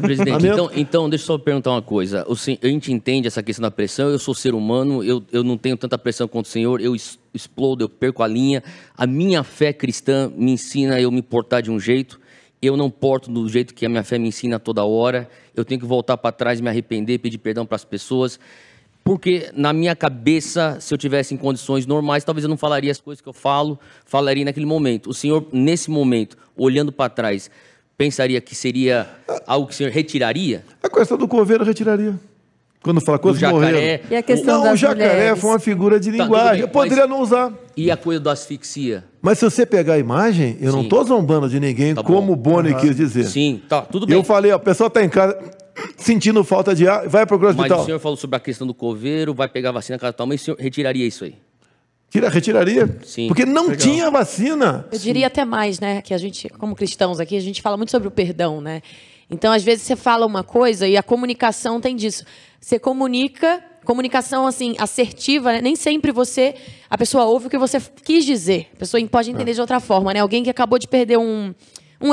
presidente, então deixa eu só perguntar uma coisa. A gente entende essa questão da pressão, eu sou ser humano, eu não tenho tanta pressão quanto o senhor, eu explodo, eu perco a linha. A minha fé cristã me ensina a eu me portar de um jeito, eu não porto do jeito que a minha fé me ensina toda hora, eu tenho que voltar para trás, me arrepender, pedir perdão para as pessoas, porque na minha cabeça, se eu tivesse em condições normais, talvez eu não falaria as coisas que eu falaria naquele momento. O senhor, nesse momento, olhando para trás, pensaria que seria algo que o senhor retiraria? A questão do coveiro eu retiraria. Quando fala coisa do jacaré. E a questão o jacaré mulheres. Foi uma figura de linguagem. Eu poderia não usar. E a coisa da asfixia? Mas se você pegar a imagem, eu não estou zombando de ninguém, como o Boni quis dizer. Sim, tá, tudo bem. Eu falei, ó, o pessoal está em casa sentindo falta de ar, vai procurar o hospital. Mas o senhor falou sobre a questão do coveiro, vai pegar a vacina cada tal, mas o senhor retiraria isso aí? Retiraria? Sim. Porque não tinha vacina. Eu diria até mais, né? Que a gente, como cristãos aqui, a gente fala muito sobre o perdão, né? Então, às vezes, você fala uma coisa e a comunicação tem disso. Você comunica, comunicação, assim, assertiva, né? Nem sempre a pessoa ouve o que você quis dizer. A pessoa pode entender de outra forma, né? Alguém que acabou de perder um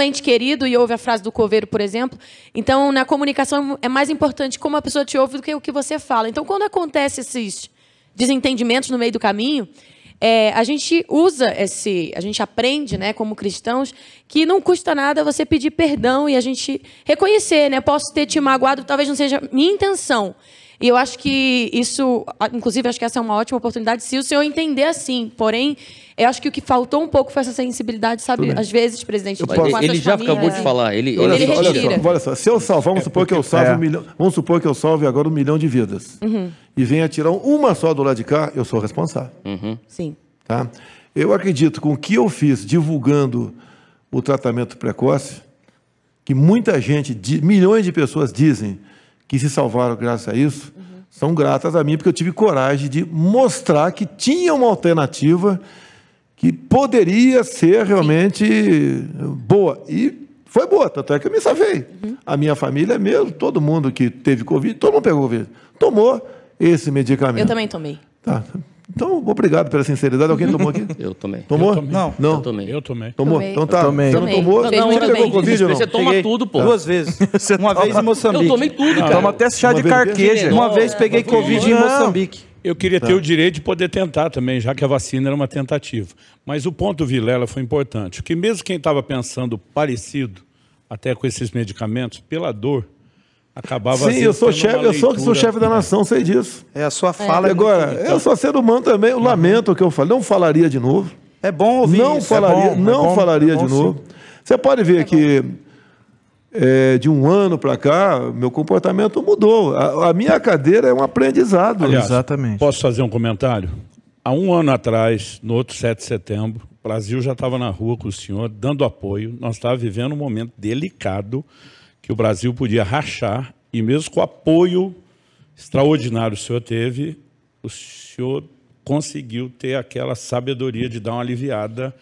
ente querido e ouve a frase do coveiro, por exemplo. Então, na comunicação, é mais importante como a pessoa te ouve do que o que você fala. Então, quando acontece esses desentendimentos no meio do caminho, a gente a gente aprende, né, como cristãos, que não custa nada você pedir perdão e a gente reconhecer, né? Posso ter te magoado, talvez não seja minha intenção. E eu acho que isso, inclusive, acho que essa é uma ótima oportunidade, se o senhor entender assim. Porém, eu acho que o que faltou um pouco foi essa sensibilidade, sabe? Às vezes, presidente, ele já acabou de falar. Ele retira. Olha só, se eu salvar, vamos supor que eu salve 1 milhão, vamos supor que eu salve agora 1 milhão de vidas. E venha tirar uma só do lado de cá, eu sou responsável. Sim. Tá? Eu acredito com o que eu fiz divulgando o tratamento precoce, que muita gente, milhões de pessoas dizem que se salvaram graças a isso, são gratas a mim, porque eu tive coragem de mostrar que tinha uma alternativa que poderia ser realmente boa. E foi boa, tanto é que eu me salvei. A minha família mesmo, todo mundo que teve Covid, todo mundo pegou Covid, tomou esse medicamento. Eu também tomei. Tá. Então, obrigado pela sinceridade. Alguém tomou aqui? Eu tomei. Tomou? Eu tomei. Não. Eu tomei. Eu tomei. Tomou? Tomei. Então tá. Eu tomei. Você não tomou? Não, Você pegou Covid ou não? Você toma Peguei tudo, pô. 2 vezes. Uma vez em Moçambique. Eu tomei tudo, cara. Toma até chá de Uma vez carqueja. Uma vez peguei Covid em Moçambique. Eu queria ter o direito de poder tentar também, já que a vacina era uma tentativa. Mas o ponto, Vilela, foi importante. Porque mesmo quem estava pensando parecido, até com esses medicamentos, pela dor, acabava... Sim, eu sou chefe da nação, sei disso. A sua fala Agora, eu sou ser humano também, eu lamento o que eu falei, não falaria de novo. É bom ouvir não isso. falaria, não falaria de novo. Você pode ver que de um ano para cá, meu comportamento mudou. A minha cadeira é um aprendizado. Aliás, exatamente. Posso fazer um comentário? Há 1 ano atrás, no outro 7 de setembro, o Brasil já estava na rua com o senhor, dando apoio. Nós estávamos vivendo um momento delicado, que o Brasil podia rachar, e mesmo com o apoio extraordinário que o senhor teve, o senhor conseguiu ter aquela sabedoria de dar uma aliviada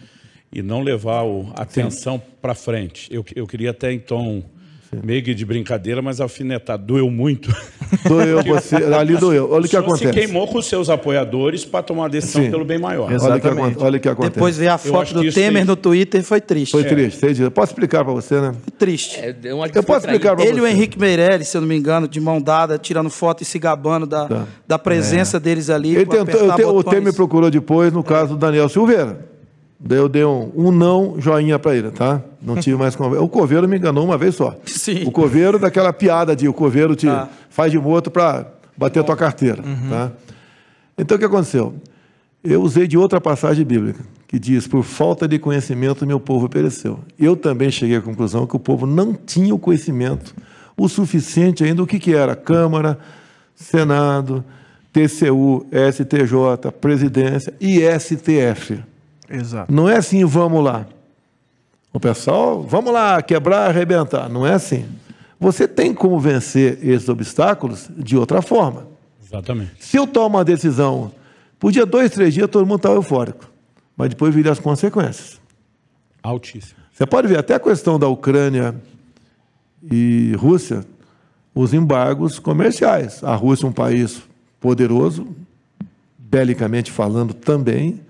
e não levar a atenção para frente. Eu queria até, então, meio que de brincadeira, mas alfinetar. Doeu muito. Doeu você, ali doeu. Olha o que acontece. Você queimou com os seus apoiadores para tomar uma decisão pelo bem maior. Exatamente. Olha o que acontece. Depois ver a foto do Temer no Twitter foi triste. Foi triste. Eu posso explicar para você, né? Triste. Eu posso explicar para você. Ele e o Henrique Meirelles, se eu não me engano, de mão dada, tirando foto e se gabando da presença deles ali. Ele tentou, o Temer procurou depois, no caso do Daniel Silveira. Daí eu dei um não joinha para ele, tá? Não tive mais conversa. O coveiro me enganou uma vez só. Sim. O coveiro, daquela piada de o coveiro te faz de morto para bater a tua carteira. Tá? Então, o que aconteceu? Eu usei de outra passagem bíblica, que diz, por falta de conhecimento, meu povo pereceu. Eu também cheguei à conclusão que o povo não tinha o conhecimento o suficiente ainda. O que era? Câmara, Senado, TCU, STJ, Presidência e STF. Exato. Não é assim, vamos lá. O pessoal, vamos lá, quebrar, arrebentar. Não é assim. Você tem como vencer esses obstáculos de outra forma. Exatamente. Se eu tomo uma decisão, por dia 2, 3 dias, todo mundo está eufórico. Mas depois viria as consequências. Altíssimo. Você pode ver até a questão da Ucrânia e Rússia, os embargos comerciais. A Rússia é um país poderoso, belicamente falando também,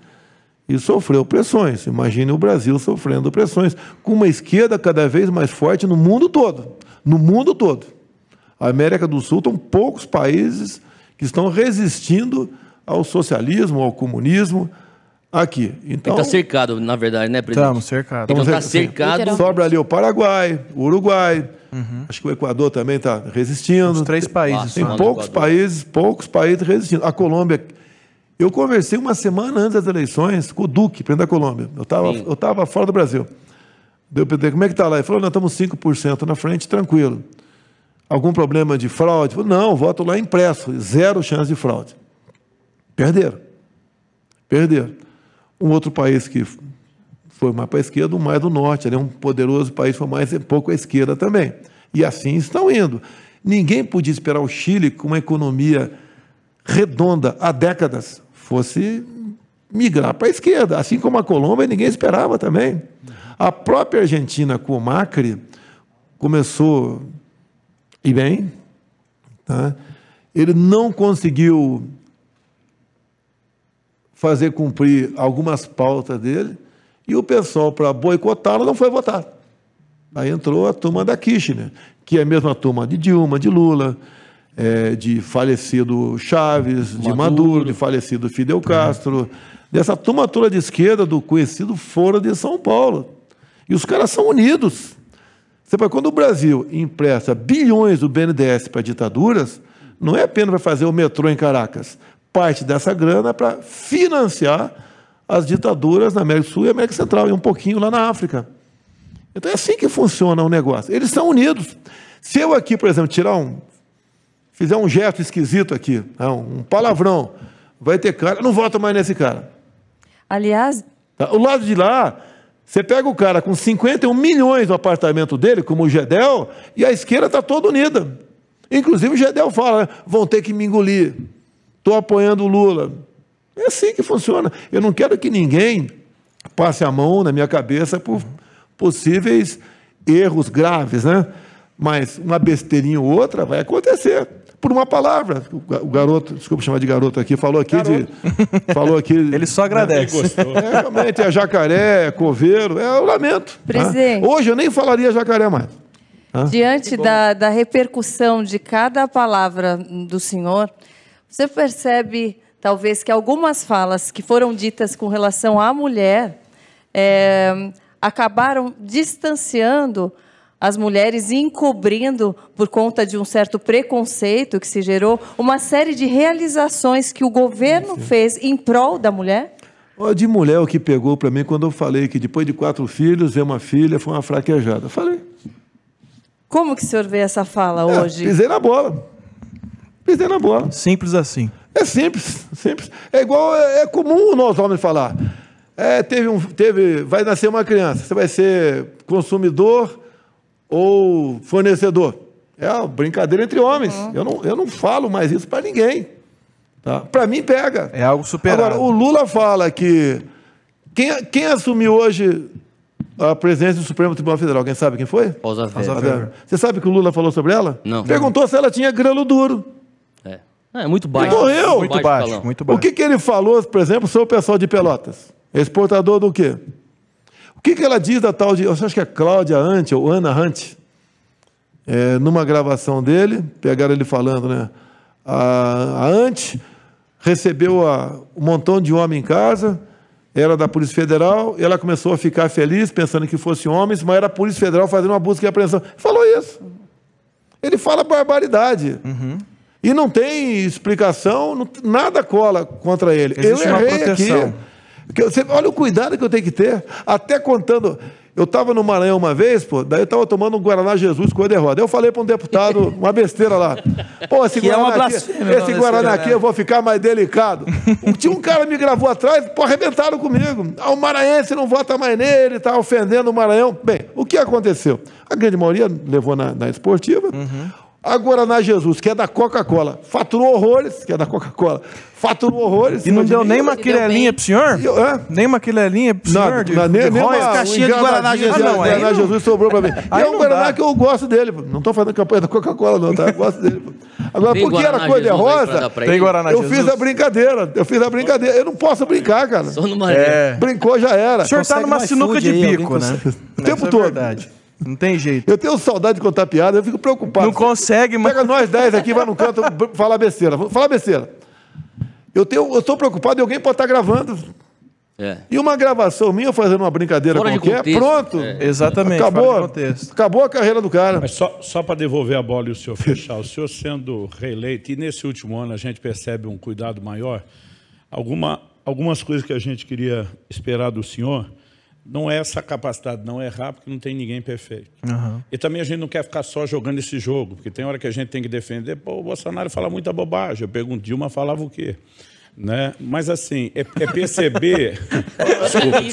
e sofreu pressões. Imagine o Brasil sofrendo pressões, com uma esquerda cada vez mais forte no mundo todo. no mundo todo. A América do Sul estão poucos países que estão resistindo ao socialismo, ao comunismo aqui. Então, está cercado, na verdade, né, presidente? Estamos cercados. Então está cercado. Sobra ali o Paraguai, o Uruguai, acho que o Equador também está resistindo. Os 3 países. Tem poucos países resistindo. A Colômbia... Eu conversei uma semana antes das eleições com o Duque, presidente da Colômbia. Eu estava fora do Brasil. Eu perguntei, como é que está lá? Ele falou, nós estamos 5% na frente, tranquilo. Algum problema de fraude? Eu falei, não, voto lá impresso, 0 chance de fraude. Perderam. Um outro país que foi mais para a esquerda, mais do norte, ali é um poderoso país, foi mais um pouco à esquerda também. E assim estão indo. Ninguém podia esperar o Chile com uma economia redonda há décadas fosse migrar para a esquerda, assim como a Colômbia ninguém esperava também. A própria Argentina com o Macri começou e bem, tá? Ele não conseguiu fazer cumprir algumas pautas dele e o pessoal, para boicotá-lo, não foi votar. Aí entrou a turma da Kirchner, que é a mesma turma de Dilma, de Lula, de falecido Chaves, de Maduro, de falecido Fidel Castro, dessa turma toda de esquerda do conhecido Foro de São Paulo. E os caras são unidos. Quando o Brasil empresta bilhões do BNDES para ditaduras, não é apenas para fazer o metrô em Caracas. Parte dessa grana é para financiar as ditaduras na América do Sul e América Central, e um pouquinho lá na África. Então é assim que funciona o negócio. Eles são unidos. Se eu aqui, por exemplo, fizer um gesto esquisito aqui, um palavrão, vai ter cara, não voto mais nesse cara. Aliás... O lado de lá, você pega o cara com 51 milhões no apartamento dele, como o Gedel, e a esquerda está toda unida. Inclusive o Gedel fala, vão ter que me engolir. Estou apoiando o Lula. É assim que funciona. Eu não quero que ninguém passe a mão na minha cabeça por possíveis erros graves, né? Mas uma besteirinha ou outra vai acontecer. Por uma palavra. O garoto, desculpa chamar de garoto aqui, falou aqui. Ele só agradece. Realmente é jacaré, é coveiro, eu lamento. Presidente. Hoje eu nem falaria jacaré mais. Diante da repercussão de cada palavra do senhor, você percebe, talvez, que algumas falas que foram ditas com relação à mulher acabaram distanciando as mulheres e encobrindo, por conta de um certo preconceito que se gerou, uma série de realizações que o governo fez em prol da mulher? De mulher, o que pegou para mim quando eu falei que depois de 4 filhos, ver uma filha foi uma fraquejada. Falei. Como que o senhor vê essa fala hoje? Pisei na bola. Simples assim. É simples. É igual, é comum nós homens falar. Vai nascer uma criança, você vai ser consumidor ou fornecedor. É uma brincadeira entre homens. Eu não falo mais isso para ninguém. Tá? Para mim, pega. É algo superado. Agora, o Lula fala que... Quem assumiu hoje a presidência do Supremo Tribunal Federal? Alguém sabe quem foi? Rosa Weber. Você sabe o que o Lula falou sobre ela? Não. Perguntou se ela tinha grano duro. É muito baixo. E morreu. Muito baixo. O que ele falou, por exemplo, sobre o pessoal de Pelotas? Exportador do quê? O que ela diz da tal de... Eu acho que é Cláudia Hunt, ou Ana Hunt. Numa gravação dele, pegaram ele falando, né? A Hunt recebeu um montão de homem em casa, era da Polícia Federal, e ela começou a ficar feliz, pensando que fossem homens, mas era a Polícia Federal fazendo uma busca e apreensão. Falou isso. Ele fala barbaridade. E não tem explicação, nada cola contra ele. Existe eu errei uma proteção. Aqui. Olha o cuidado que eu tenho que ter. Até contando... Eu estava no Maranhão uma vez, daí eu estava tomando um Guaraná Jesus com cor-de-rosa. Eu falei para um deputado, uma besteira lá. Pô, esse Guaraná aqui eu vou ficar mais delicado. Tinha um cara que me gravou atrás, arrebentaram comigo. O maranhense não vota mais nele, está ofendendo o Maranhão. Bem, o que aconteceu? A grande maioria levou na esportiva. A Guaraná Jesus, que é da Coca-Cola, faturou horrores, E não deu nem uma quirelinha pro senhor? Nem uma quirelinha pro senhor? Nem uma caixinha de Guaraná Jesus. Guaraná Jesus sobrou pra mim. E é um Guaraná que eu gosto dele. Não estou fazendo campanha da Coca-Cola, não, tá? Eu gosto dele. Agora, porque era cor-de-rosa, tem Guaraná Jesus. Eu fiz a brincadeira. Eu não posso brincar, cara. Só no Maranhão. Brincou, já era. O senhor tá numa sinuca de bico, né? O tempo todo. Não tem jeito. Eu tenho saudade de contar piada, eu fico preocupado. Não consegue, mas... Pega nós 10 aqui, vai no canto falar besteira. Falar besteira. Eu estou preocupado e alguém pode estar gravando. E uma gravação minha fazendo uma brincadeira Fora de qualquer, contexto. pronto. Exatamente. Acabou a carreira do cara. Mas só para devolver a bola e o senhor fechar, o senhor sendo reeleito, e nesse último ano a gente percebe um cuidado maior, algumas coisas que a gente queria esperar do senhor, não é essa capacidade, não errar, porque não tem ninguém perfeito. E também a gente não quer ficar só jogando esse jogo, porque tem hora que a gente tem que defender, pô, o Bolsonaro fala muita bobagem. Eu pergunto, Dilma falava o quê? Né? Mas assim, é perceber...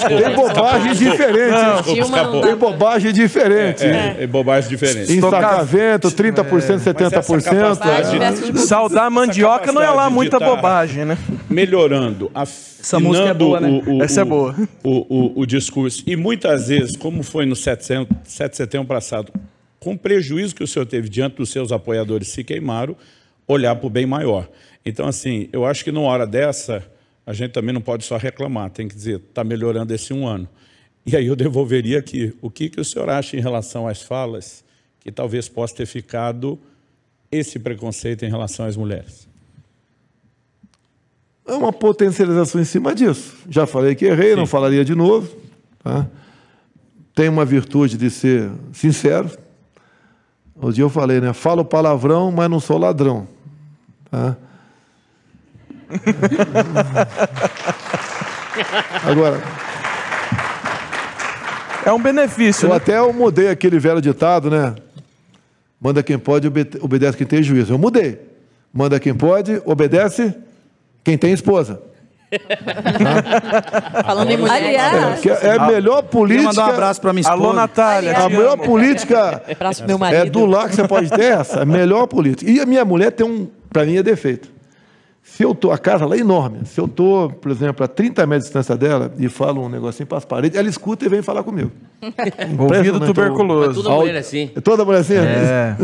Tem bobagem diferente. Tem bobagem diferente. É bobagem diferente. Ensacamento, 30%, 70%. Saudar mandioca não é lá muita bobagem, né? Melhorando, essa música é boa, né? Essa é boa. O discurso. E muitas vezes, como foi no 7 de setembro passado, com o prejuízo que o senhor teve diante dos seus apoiadores se queimaram, olhar para o bem maior. Então, assim, eu acho que numa hora dessa, a gente também não pode só reclamar, tem que dizer, está melhorando esse um ano. E aí eu devolveria aqui, o que o senhor acha em relação às falas que talvez possa ter ficado esse preconceito em relação às mulheres? É uma potencialização em cima disso. Já falei que errei, não falaria de novo. Tá? Tem uma virtude de ser sincero. Um dia eu falei, né? Falo palavrão, mas não sou ladrão. Tá? Agora... É um benefício, eu né? até mudei aquele velho ditado, né? Manda quem pode, obedece quem tem juízo. Eu mudei. Manda quem pode, obedece quem tem esposa. Falando em mulher. Aliás, É a melhor política... Mandar um abraço para minha esposa. Alô, Natália. A melhor política Abraço pro meu marido. é do lar que você pode ter essa. A melhor política. E a minha mulher tem para mim é defeito. Se eu tô, a casa lá é enorme. Se eu estou, por exemplo, a 30 metros de distância dela e falo um negocinho para as paredes, ela escuta e vem falar comigo. Ouvido tuberculoso. Toda mulher é assim. Toda mulher assim? É.